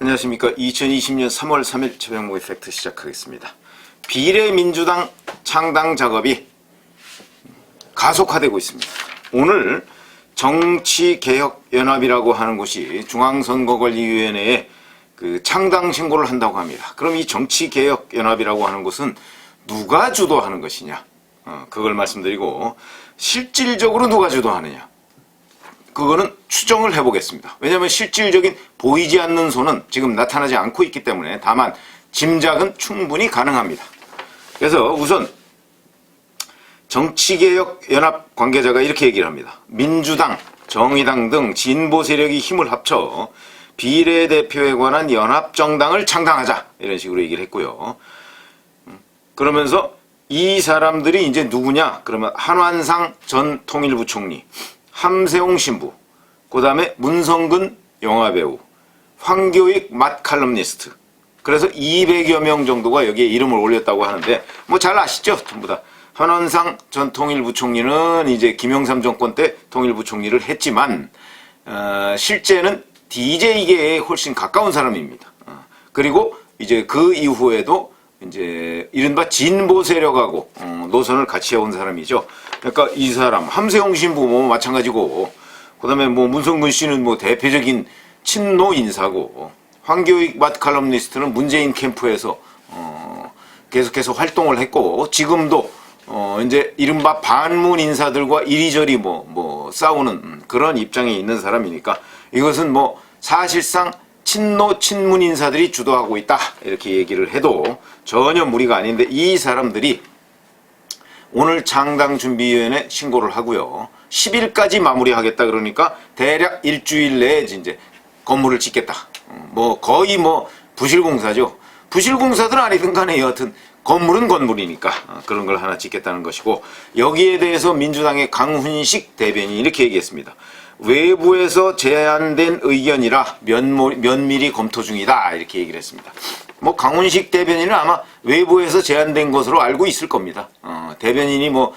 안녕하십니까. 2020년 3월 3일 최병목의 팩트 시작하겠습니다. 비례민주당 창당 작업이 가속화되고 있습니다. 오늘 정치개혁연합이라고 하는 곳이 중앙선거관리위원회에 창당 신고를 한다고 합니다. 그럼 이 정치개혁연합이라고 하는 곳은 누가 주도하는 것이냐? 그걸 말씀드리고, 실질적으로 누가 주도하느냐? 그거는 추정을 해보겠습니다. 왜냐하면 실질적인 보이지 않는 손은 지금 나타나지 않고 있기 때문에 다만 짐작은 충분히 가능합니다. 그래서 우선 정치개혁연합 관계자가 이렇게 얘기를 합니다. 민주당, 정의당 등 진보 세력이 힘을 합쳐 비례대표에 관한 연합정당을 창당하자, 이런 식으로 얘기를 했고요. 그러면서 이 사람들이 이제 누구냐? 그러면 한완상 전 통일부총리, 함세웅 신부, 그 다음에 문성근 영화배우, 황교익 맛칼럼니스트. 그래서 200여 명 정도가 여기에 이름을 올렸다고 하는데, 뭐 잘 아시죠? 전부 다. 한완상 전 통일부총리는 이제 김영삼 정권 때 통일부총리를 했지만, 실제는 DJ계에 훨씬 가까운 사람입니다. 그리고 이제 그 이후에도 이제 이른바 진보 세력하고 노선을 같이 해온 사람이죠. 그러니까 이 사람 함세웅 신부 뭐 마찬가지고, 그다음에 뭐 문성근 씨는 뭐 대표적인 친노 인사고, 황교익 맛칼럼니스트는 문재인 캠프에서 계속해서 활동을 했고, 지금도 이제 이른바 반문 인사들과 이리저리 뭐 싸우는 그런 입장에 있는 사람이니까 이것은 뭐 사실상 친노 친문 인사들이 주도하고 있다, 이렇게 얘기를 해도 전혀 무리가 아닌데, 이 사람들이 오늘 창당준비위원회 신고를 하고요. 10일까지 마무리하겠다 그러니까 대략 일주일 내에 이제 건물을 짓겠다. 뭐 거의 뭐 부실공사죠. 부실공사든 아니든 간에 여하튼 건물은 건물이니까 그런 걸 하나 짓겠다는 것이고, 여기에 대해서 민주당의 강훈식 대변인이 이렇게 얘기했습니다. 외부에서 제안된 의견이라 면밀히 검토 중이다, 이렇게 얘기를 했습니다. 뭐 강훈식 대변인은 아마 외부에서 제안된 것으로 알고 있을 겁니다. 대변인이 뭐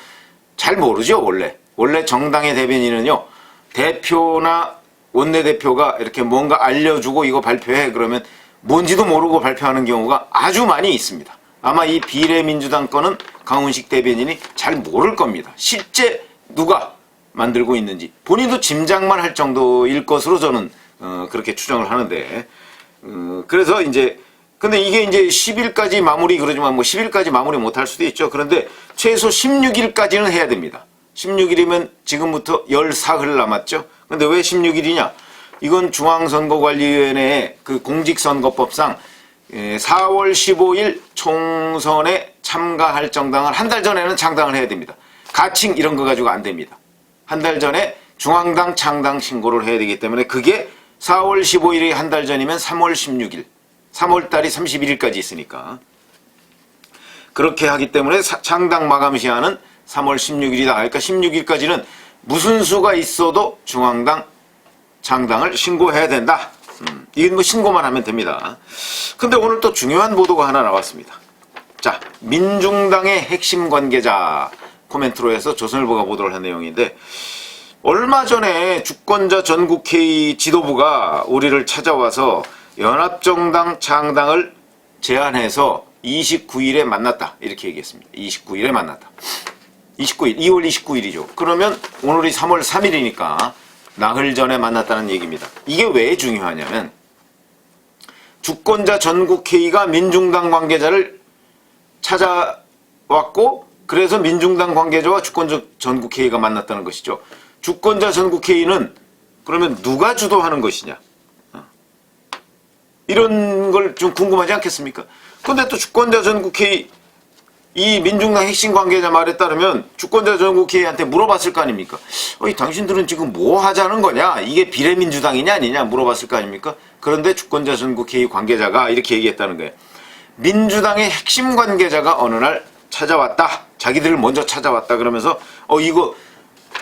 잘 모르죠. 원래 정당의 대변인은요, 대표나 원내대표가 이렇게 뭔가 알려주고 이거 발표해 그러면 뭔지도 모르고 발표하는 경우가 아주 많이 있습니다. 아마 이 비례민주당 거는 강훈식 대변인이 잘 모를 겁니다. 실제 누가 만들고 있는지 본인도 짐작만 할 정도일 것으로 저는 그렇게 추정을 하는데, 그래서 이제 근데 이게 이제 10일까지 마무리 그러지만 뭐 10일까지 마무리 못할 수도 있죠. 그런데 최소 16일까지는 해야 됩니다. 16일이면 지금부터 14흘 남았죠. 근데 왜 16일이냐? 이건 중앙선거관리위원회의 그 공직선거법상 4월 15일 총선에 참가할 정당을 한 달 전에는 창당을 해야 됩니다. 가칭 이런 거 가지고 안 됩니다. 한 달 전에 중앙당 창당 신고를 해야 되기 때문에, 그게 4월 15일이 한 달 전이면 3월 16일, 3월 달이 31일까지 있으니까 그렇게 하기 때문에 창당 마감 시한은 3월 16일이다. 그러니까 16일까지는 무슨 수가 있어도 중앙당 창당을 신고해야 된다. 이건 뭐 신고만 하면 됩니다. 근데 오늘 또 중요한 보도가 하나 나왔습니다. 자, 민중당의 핵심 관계자 코멘트로 해서 조선일보가 보도를 한 내용인데, 얼마 전에 주권자 전국회의 지도부가 우리를 찾아와서 연합정당 창당을 제안해서 29일에 만났다, 이렇게 얘기했습니다. 29일에 만났다. 29일, 2월 29일이죠. 그러면 오늘이 3월 3일이니까 나흘 전에 만났다는 얘기입니다. 이게 왜 중요하냐면, 주권자 전국회의가 민중당 관계자를 찾아왔고, 그래서 민중당 관계자와 주권자 전국회의가 만났다는 것이죠. 주권자 전국회의는 그러면 누가 주도하는 것이냐, 이런 걸 좀 궁금하지 않겠습니까? 근데 또 주권자 전국회의, 이 민중당 핵심 관계자 말에 따르면 주권자 전국회의한테 물어봤을 거 아닙니까? 당신들은 지금 뭐 하자는 거냐? 이게 비례민주당이냐 아니냐 물어봤을 거 아닙니까? 그런데 주권자 전국회의 관계자가 이렇게 얘기했다는 거예요. 민주당의 핵심 관계자가 어느 날 찾아왔다. 자기들을 먼저 찾아왔다. 그러면서 이거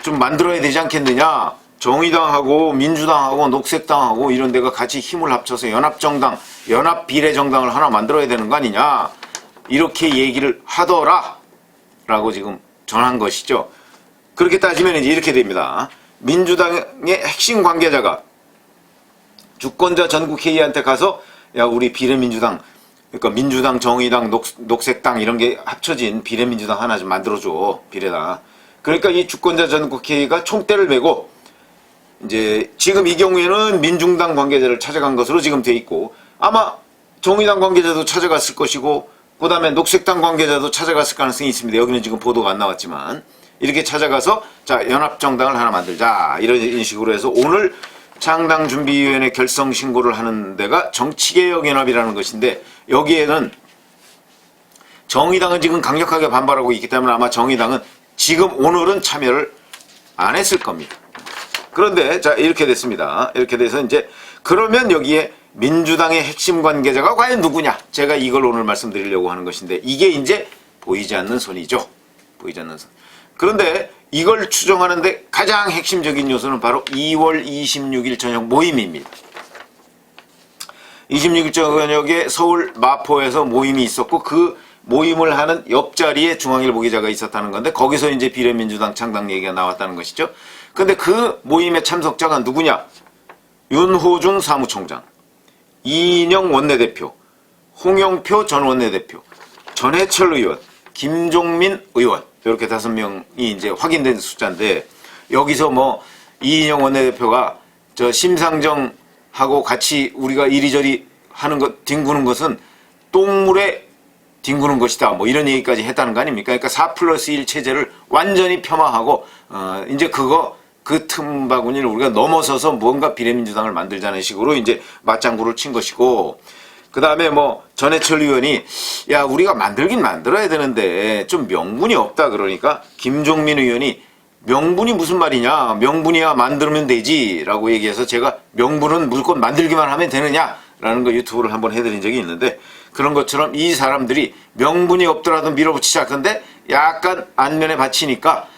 좀 만들어야 되지 않겠느냐? 정의당하고 민주당하고 녹색당하고 이런 데가 같이 힘을 합쳐서 연합정당, 연합비례정당을 하나 만들어야 되는 거 아니냐, 이렇게 얘기를 하더라 라고 지금 전한 것이죠. 그렇게 따지면 이제 이렇게 됩니다. 민주당의 핵심 관계자가 주권자 전국회의한테 가서 야 우리 비례민주당 그러니까 민주당, 정의당, 녹색당 이런 게 합쳐진 비례민주당 하나 좀 만들어줘. 비례당. 그러니까 이 주권자 전국회의가 총대를 메고 이제 지금 이 경우에는 민중당 관계자를 찾아간 것으로 지금 돼 있고 아마 정의당 관계자도 찾아갔을 것이고 그 다음에 녹색당 관계자도 찾아갔을 가능성이 있습니다. 여기는 지금 보도가 안 나왔지만 이렇게 찾아가서 자 연합정당을 하나 만들자 이런 식으로 해서 오늘 창당준비위원회 결성 신고를 하는 데가 정치개혁연합이라는 것인데 여기에는 정의당은 지금 강력하게 반발하고 있기 때문에 아마 정의당은 지금 오늘은 참여를 안 했을 겁니다. 그런데 자 이렇게 됐습니다. 이렇게 돼서 이제 그러면 여기에 민주당의 핵심 관계자가 과연 누구냐? 제가 이걸 오늘 말씀드리려고 하는 것인데 이게 이제 보이지 않는 손이죠. 보이지 않는 손. 그런데 이걸 추정하는데 가장 핵심적인 요소는 바로 2월 26일 저녁 모임입니다. 26일 저녁에 서울 마포에서 모임이 있었고 그 모임을 하는 옆자리에 중앙일보 기자가 있었다는 건데 거기서 이제 비례민주당 창당 얘기가 나왔다는 것이죠. 근데 그 모임의 참석자가 누구냐? 윤호중 사무총장, 이인영 원내대표, 홍영표 전 원내대표, 전해철 의원, 김종민 의원 이렇게 5명이 이제 확인된 숫자인데 여기서 뭐 이인영 원내대표가 저 심상정하고 같이 우리가 이리저리 하는 것 뒹구는 것은 똥물에 뒹구는 것이다 뭐 이런 얘기까지 했다는 거 아닙니까? 그러니까 4+1 체제를 완전히 폄하하고 이제 그거 그 틈바구니를 우리가 넘어서서 뭔가 비례민주당을 만들자는 식으로 이제 맞장구를 친 것이고 그 다음에 뭐 전해철 의원이 야 우리가 만들긴 만들어야 되는데 좀 명분이 없다 그러니까 김종민 의원이 명분이 무슨 말이냐 명분이야 만들면 되지 라고 얘기해서 제가 명분은 무조건 만들기만 하면 되느냐 라는 거 유튜브를 한번 해드린 적이 있는데 그런 것처럼 이 사람들이 명분이 없더라도 밀어붙이자 근데 약간 안면에 받치니까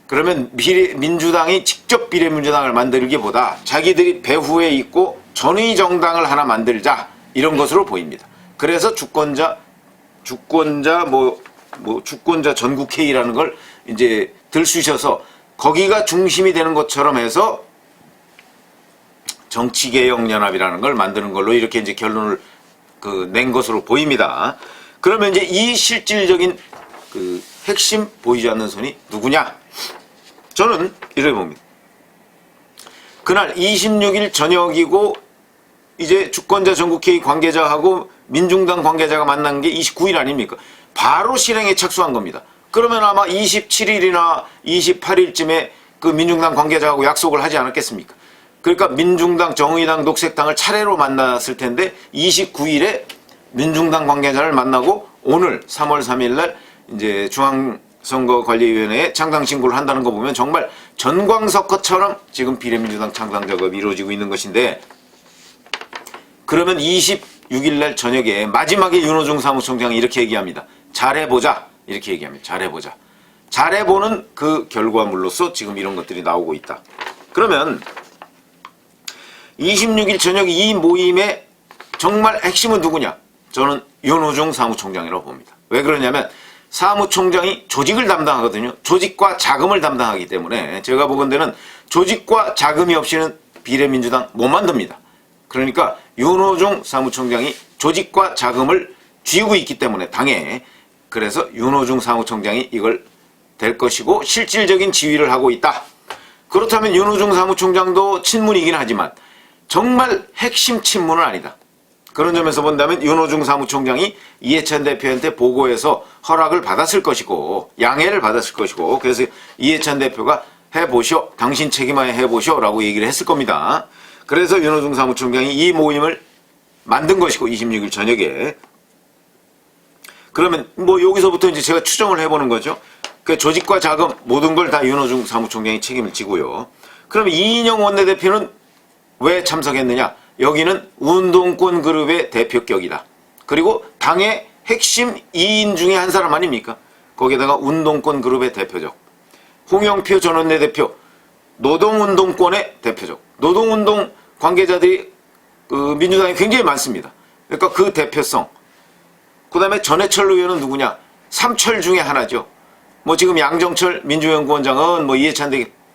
그러면 민주당이 직접 비례민주당을 만들기보다 자기들이 배후에 있고 전의정당을 하나 만들자 이런 것으로 보입니다. 그래서 주권자 전국회의라는 걸 이제 들쑤셔서 거기가 중심이 되는 것처럼 해서 정치개혁연합이라는 걸 만드는 걸로 이렇게 이제 결론을 낸 것으로 보입니다. 그러면 이제 이 실질적인 핵심 보이지 않는 손이 누구냐? 저는 이렇게 봅니다. 그날 26일 저녁이고 이제 주권자 전국회의 관계자하고 민중당 관계자가 만난 게 29일 아닙니까? 바로 실행에 착수한 겁니다. 그러면 아마 27일이나 28일쯤에 그 민중당 관계자하고 약속을 하지 않았겠습니까? 그러니까 민중당, 정의당, 녹색당을 차례로 만났을 텐데 29일에 민중당 관계자를 만나고 오늘 3월 3일 날 이제 중앙선거관리위원회에 창당 신고를 한다는 거 보면 정말 전광석처럼 지금 비례민주당 창당 작업이 이루어지고 있는 것인데 그러면 26일 날 저녁에 마지막에 윤호중 사무총장이 이렇게 얘기합니다. 잘해보자. 이렇게 얘기합니다. 잘해보자. 잘해보는 그 결과물로서 지금 이런 것들이 나오고 있다. 그러면 26일 저녁 이 모임의 정말 핵심은 누구냐? 저는 윤호중 사무총장이라고 봅니다. 왜 그러냐면 사무총장이 조직을 담당하거든요. 조직과 자금을 담당하기 때문에 제가 보건대는 조직과 자금이 없이는 비례민주당 못 만듭니다. 그러니까 윤호중 사무총장이 조직과 자금을 쥐고 있기 때문에 당에 그래서 윤호중 사무총장이 이걸 될 것이고 실질적인 지휘를 하고 있다. 그렇다면 윤호중 사무총장도 친문이긴 하지만 정말 핵심 친문은 아니다. 그런 점에서 본다면 윤호중 사무총장이 이해찬 대표한테 보고해서 허락을 받았을 것이고 양해를 받았을 것이고 그래서 이해찬 대표가 해보시오. 당신 책임하에 해보시오 라고 얘기를 했을 겁니다. 그래서 윤호중 사무총장이 이 모임을 만든 것이고 26일 저녁에 그러면 뭐 여기서부터 이제 제가 추정을 해보는 거죠. 그 조직과 자금 모든 걸 다 윤호중 사무총장이 책임을 지고요. 그러면 이인영 원내대표는 왜 참석했느냐? 여기는 운동권 그룹의 대표격이다. 그리고 당의 핵심 2인 중에 한 사람 아닙니까? 거기에다가 운동권 그룹의 대표적. 홍영표 전 원내대표 노동운동권의 대표적. 노동운동 관계자들이 민주당에 굉장히 많습니다. 그러니까 그 대표성. 그 다음에 전해철 의원은 누구냐? 삼철 중에 하나죠. 뭐 지금 양정철 민주연구원장은 뭐 이해찬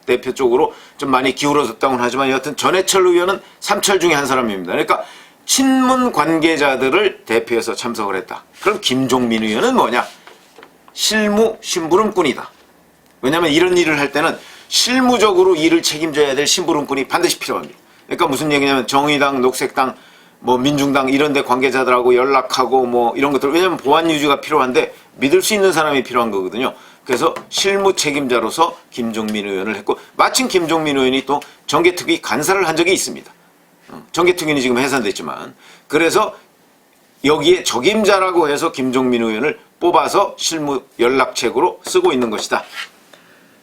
대표 쪽으로 좀 많이 기울어졌다고는 하지만 여하튼 전해철 의원은 삼철 중에 한 사람입니다. 그러니까 친문 관계자들을 대표해서 참석을 했다. 그럼 김종민 의원은 뭐냐? 실무 심부름꾼이다. 왜냐하면 이런 일을 할 때는 실무적으로 일을 책임져야 될 심부름꾼이 반드시 필요합니다. 그러니까 무슨 얘기냐면 정의당, 녹색당, 뭐 민중당 이런 데 관계자들하고 연락하고 뭐 이런 것들, 왜냐하면 보안 유지가 필요한데 믿을 수 있는 사람이 필요한 거거든요. 그래서 실무 책임자로서 김종민 의원을 했고, 마침 김종민 의원이 또 정개특위 간사를 한 적이 있습니다. 정개특위는 지금 해산됐지만, 그래서 여기에 적임자라고 해서 김종민 의원을 뽑아서 실무 연락책으로 쓰고 있는 것이다.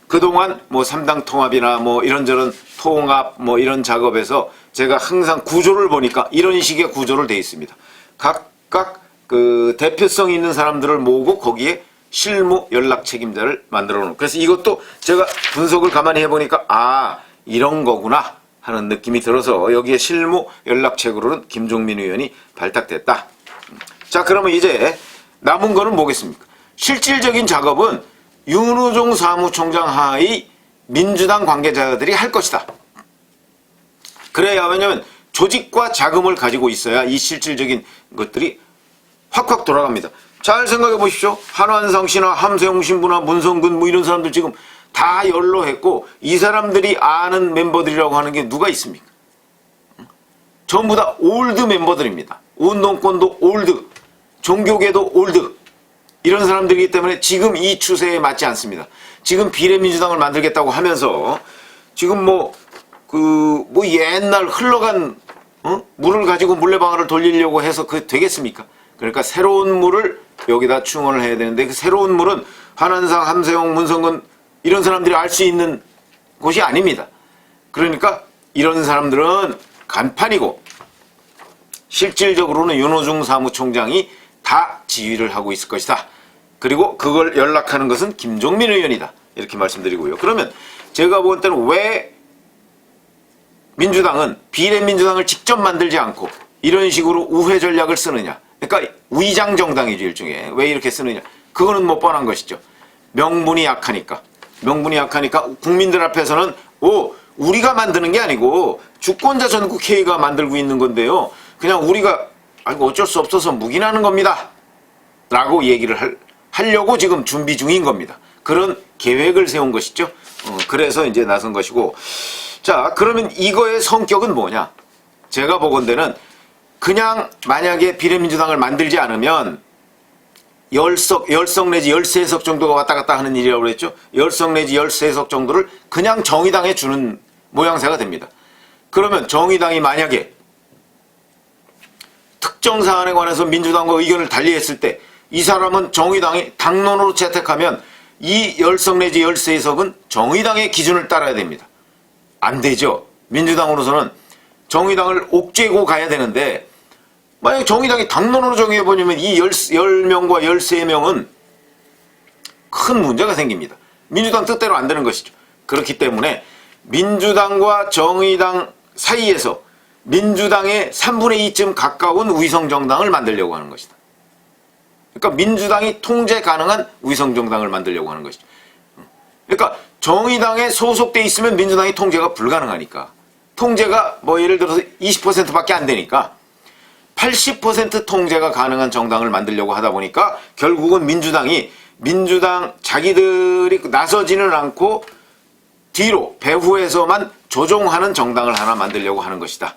그동안 뭐 3당 통합이나 뭐 이런저런 통합 뭐 이런 작업에서 제가 항상 구조를 보니까 이런 식의 구조를 돼 있습니다. 각각 그 대표성 있는 사람들을 모으고 거기에 실무 연락 책임자를 만들어 놓은. 그래서 이것도 제가 분석을 가만히 해보니까 아, 이런 거구나 하는 느낌이 들어서 여기에 실무 연락책으로는 김종민 의원이 발탁됐다. 자, 그러면 이제 남은 거는 뭐겠습니까? 실질적인 작업은 윤호중 사무총장 하의 민주당 관계자들이 할 것이다. 그래야, 왜냐하면 조직과 자금을 가지고 있어야 이 실질적인 것들이 확확 돌아갑니다. 잘 생각해 보십시오. 한완상 씨나 함세웅 신부나 문성근 뭐 이런 사람들 지금 다 연로했고, 이 사람들이 아는 멤버들이라고 하는 게 누가 있습니까? 전부 다 올드 멤버들입니다. 운동권도 올드, 종교계도 올드, 이런 사람들이기 때문에 지금 이 추세에 맞지 않습니다. 지금 비례민주당을 만들겠다고 하면서 지금 뭐 옛날 흘러간 물을 가지고 물레방아를 돌리려고 해서 그게 되겠습니까? 그러니까 새로운 물을 여기다 충원을 해야 되는데, 그 새로운 물은 한한상, 함세용, 문성근 이런 사람들이 알 수 있는 곳이 아닙니다. 그러니까 이런 사람들은 간판이고, 실질적으로는 윤호중 사무총장이 다 지휘를 하고 있을 것이다. 그리고 그걸 연락하는 것은 김종민 의원이다. 이렇게 말씀드리고요. 그러면 제가 볼 때는 왜 민주당은 비례민주당을 직접 만들지 않고 이런 식으로 우회 전략을 쓰느냐. 그러니까 위장 정당이죠, 일종의. 왜 이렇게 쓰느냐. 그거는 뭐 뻔한 것이죠. 명분이 약하니까. 명분이 약하니까 국민들 앞에서는 우리가 만드는 게 아니고 주권자 전국회의가 만들고 있는 건데요. 그냥 우리가 어쩔 수 없어서 묵인하는 겁니다. 라고 얘기를 하려고 지금 준비 중인 겁니다. 그런 계획을 세운 것이죠. 그래서 이제 나선 것이고. 자, 그러면 이거의 성격은 뭐냐? 제가 보건대는 그냥 만약에 비례민주당을 만들지 않으면 10석 내지 13석 정도가 왔다 갔다 하는 일이라고 그랬죠. 10석 내지 13석 정도를 그냥 정의당에 주는 모양새가 됩니다. 그러면 정의당이 만약에 특정 사안에 관해서 민주당과 의견을 달리했을 때 이 사람은 정의당이 당론으로 채택하면 이 10석 내지 13석은 정의당의 기준을 따라야 됩니다. 안 되죠. 민주당으로서는 정의당을 옥죄고 가야 되는데, 만약 정의당이 당론으로 정해버리면 이 10명과 13명은 큰 문제가 생깁니다. 민주당 뜻대로 안 되는 것이죠. 그렇기 때문에 민주당과 정의당 사이에서 민주당의 3분의 2쯤 가까운 위성정당을 만들려고 하는 것이다. 그러니까 민주당이 통제 가능한 위성정당을 만들려고 하는 것이죠. 그러니까 정의당에 소속돼 있으면 민주당이 통제가 불가능하니까, 통제가 뭐 예를 들어서 20%밖에 안 되니까 80% 통제가 가능한 정당을 만들려고 하다 보니까 결국은 민주당 자기들이 나서지는 않고 뒤로 배후에서만 조종하는 정당을 하나 만들려고 하는 것이다.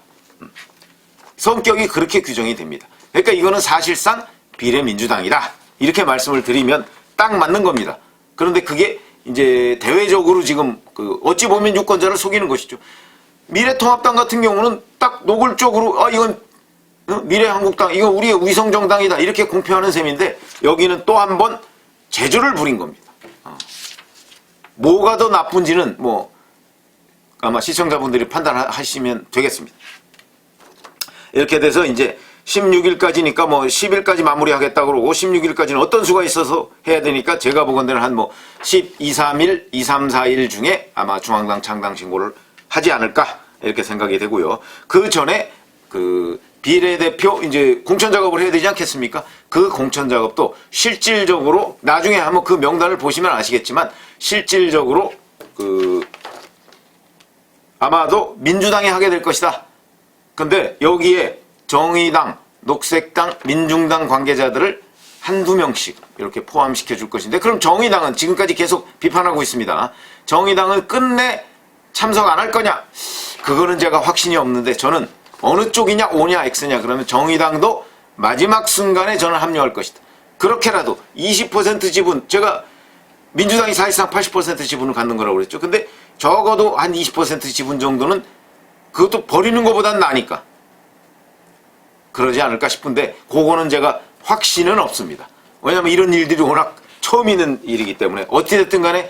성격이 그렇게 규정이 됩니다. 그러니까 이거는 사실상 비례민주당이다. 이렇게 말씀을 드리면 딱 맞는 겁니다. 그런데 그게 이제 대외적으로 지금 어찌 보면 유권자를 속이는 것이죠. 미래통합당 같은 경우는 딱 노골적으로 이건 미래한국당, 이건 우리의 위성정당이다. 이렇게 공표하는 셈인데, 여기는 또 한 번 제조를 부린 겁니다. 뭐가 더 나쁜지는 뭐 아마 시청자분들이 판단하시면 되겠습니다. 이렇게 돼서 이제 16일까지니까 뭐 10일까지 마무리하겠다 그러고, 16일까지는 어떤 수가 있어서 해야 되니까 제가 보건대는 한 뭐 12, 3일, 2, 3, 4일 중에 아마 중앙당 창당 신고를 하지 않을까 이렇게 생각이 되고요. 그 전에 비례대표 이제 공천 작업을 해야 되지 않겠습니까? 그 공천 작업도 실질적으로 나중에 한번 그 명단을 보시면 아시겠지만, 실질적으로 아마도 민주당이 하게 될 것이다. 근데 여기에 정의당, 녹색당, 민중당 관계자들을 한두 명씩 이렇게 포함시켜 줄 것인데, 그럼 정의당은 지금까지 계속 비판하고 있습니다. 정의당은 끝내 참석 안 할 거냐? 그거는 제가 확신이 없는데, 저는 어느 쪽이냐, O냐, X냐, 그러면 정의당도 마지막 순간에 저는 합류할 것이다. 그렇게라도 20% 지분, 제가 민주당이 사실상 80% 지분을 갖는 거라고 그랬죠. 근데 적어도 한 20% 지분 정도는 그것도 버리는 것보단 나으니까 그러지 않을까 싶은데, 그거는 제가 확신은 없습니다. 왜냐하면 이런 일들이 워낙 처음 있는 일이기 때문에, 어찌됐든 간에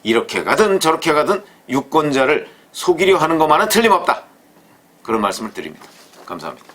이렇게 가든 저렇게 가든 유권자를 속이려 하는 것만은 틀림없다. 그런 말씀을 드립니다. 감사합니다.